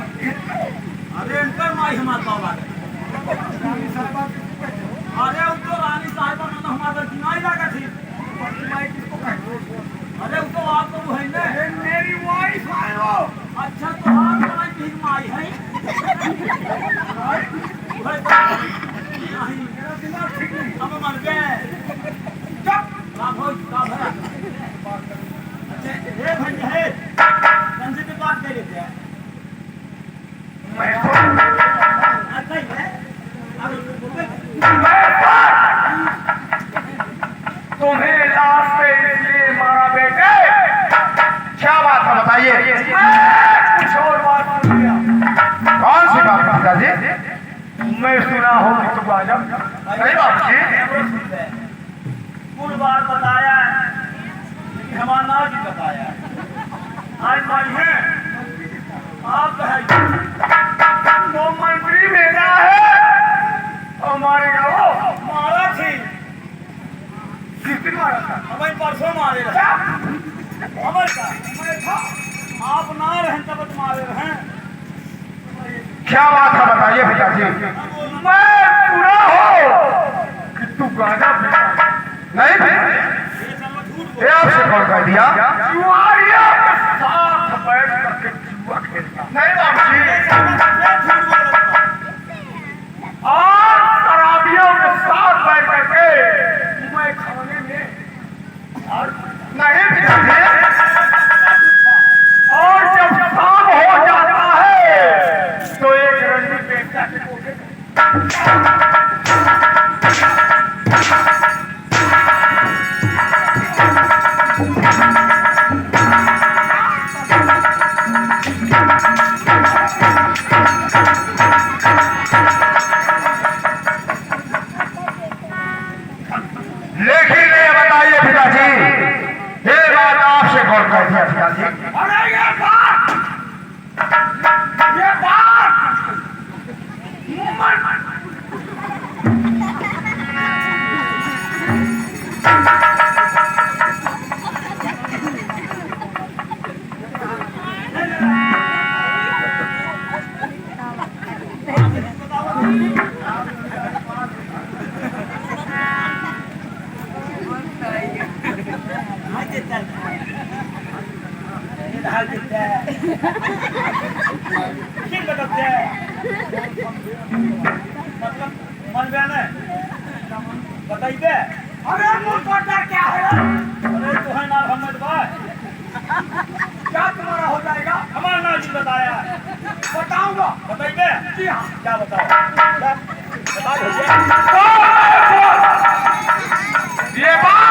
अरे इनकर माई हमारे बाबा अरे उसको रानी साहिबा ने तो हमारा चुनाई लगा थी अरे उसको आप तो है ना मेरी वाइफ है वो अच्छा तो आप तुम्हारी ठीक माई है नहीं मेरा दिमाग ठीक नहीं अब मर गए चुप आप हो अच्छा ये भैया है संजय की बात दे देते हैं तुम्हें लाश पे इसलिए मारा बेटे, क्या बात है बताइए? कुछ और बात बोल दिया। कौन सी बात पिताजी? मैं सुना हूँ कि तुम आजम सही बात जी कुल बात बताया हमारा नाम भी बताया आज भाई है आप है वो मंत्री भेजा है हमारे गाँव मारा थी किस दिन मारा था? हमें परसों मारे रहे हमारे का आप ना रहें तब मारे रहे क्या बात है बताइए पिताजी? मैं सुना हो कि तू गाना पीता नहीं ये आपसे कौन कह दिया? जुआरिया के साथ बैठ करके जुआ खेलता नहीं बाबूजी और शराबियों के साथ बैठ करके मैं खाने में नहीं पिताजी और जब शाम हो जाता है तो एक रंडी बेटा के लेकिन ये बताइए पिताजी ये बात आपसे कौन कह दिया पिताजी? अरे ये बात मतलब मन जाने बताइए अरे मुर्गा क्या है? अरे तो है ना मोहम्मद भाई क्या तुम्हारा हो जाएगा? हमारा नाम जी बताया बताऊंगा। बताइए जी हाँ क्या बताओ बता दीजिए ये बात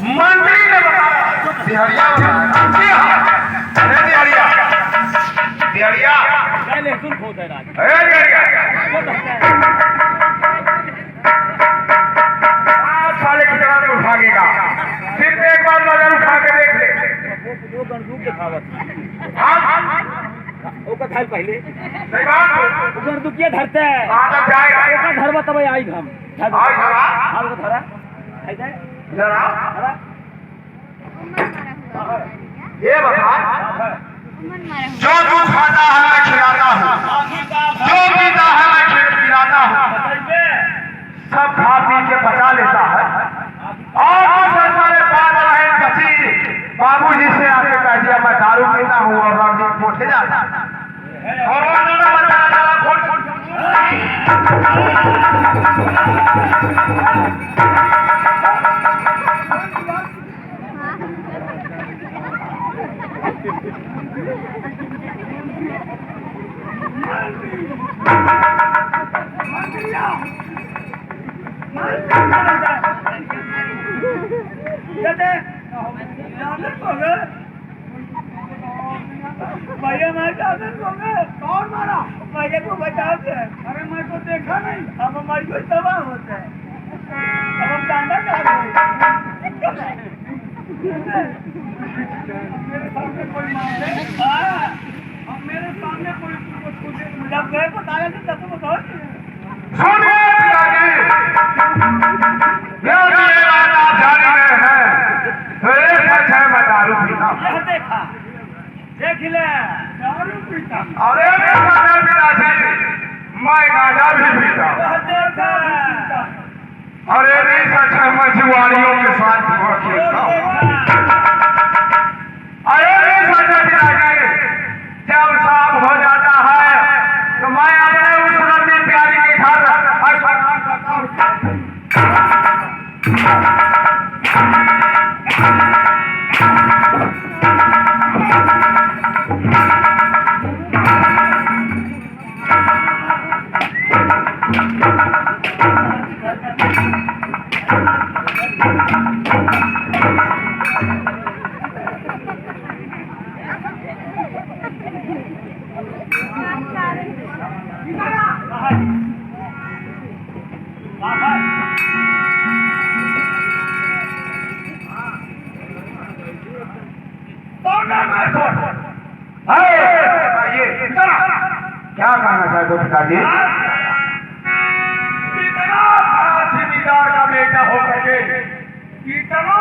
मंत्री ने बताया दिहाड़िया जी हाँ अरे दिहाड़िया दिहाड़िया पहले सुन खो दे रहा अरे दिहाड़िया साले की तरह में उठाएगा सिर्फ एक बार नजर उठा के देख ले वो बंदूक दिखावत हाँ वो का थाल पहले सही बात वो बंदूक ये धरते है कहाँ तक जाएगा वो का धरवा तब आई हम आई धरा हां वो धरा ऐसे जरा धरा ये बता जो तू खाता है मैं खिलाता हूँ जो पीता है मैं पिलाता हूँ सब खा पी के बचा लेता है और दूसरे सारे बात रहे बची बाबूजी से आके कह दिया मैं दारू पीता हूँ और रानी कोठे जाता और उन्होंने बताया चला खोल भैया मैं चादर को कौन मारा? भैया को बचाओ से अरे मैं तो देखा नहीं। अब हमारी कोई तबाह होता है अब हम डांडा कहा मेरे सामने कोई मांगे, हाँ, और मेरे सामने कोई कुछ पूछे, जब गए बताया कि तब तो बताओ। सुनिए पिताजी, यदि ये बात आप जानी में है तो एक सच है, मैं दारू पीता हूँ। यह देखा, देख ले, दारू पीता हूँ। और एक सच है पिताजी, मैं गांजा भी पीता हूँ। यह देखा, और एक ही सच है, मैं जुआरियों के साथ जुआ खेलता हूँ। और एक ही सच है पिताजी, जब शाम हो जाता है तो मैं अपने उस रत्ती प्यारी के घर स्नान करता हूँ। क्या कहना चाहते हो पिताजी? इतना बड़ा जिम्मेदार का बेटा होकर के इतना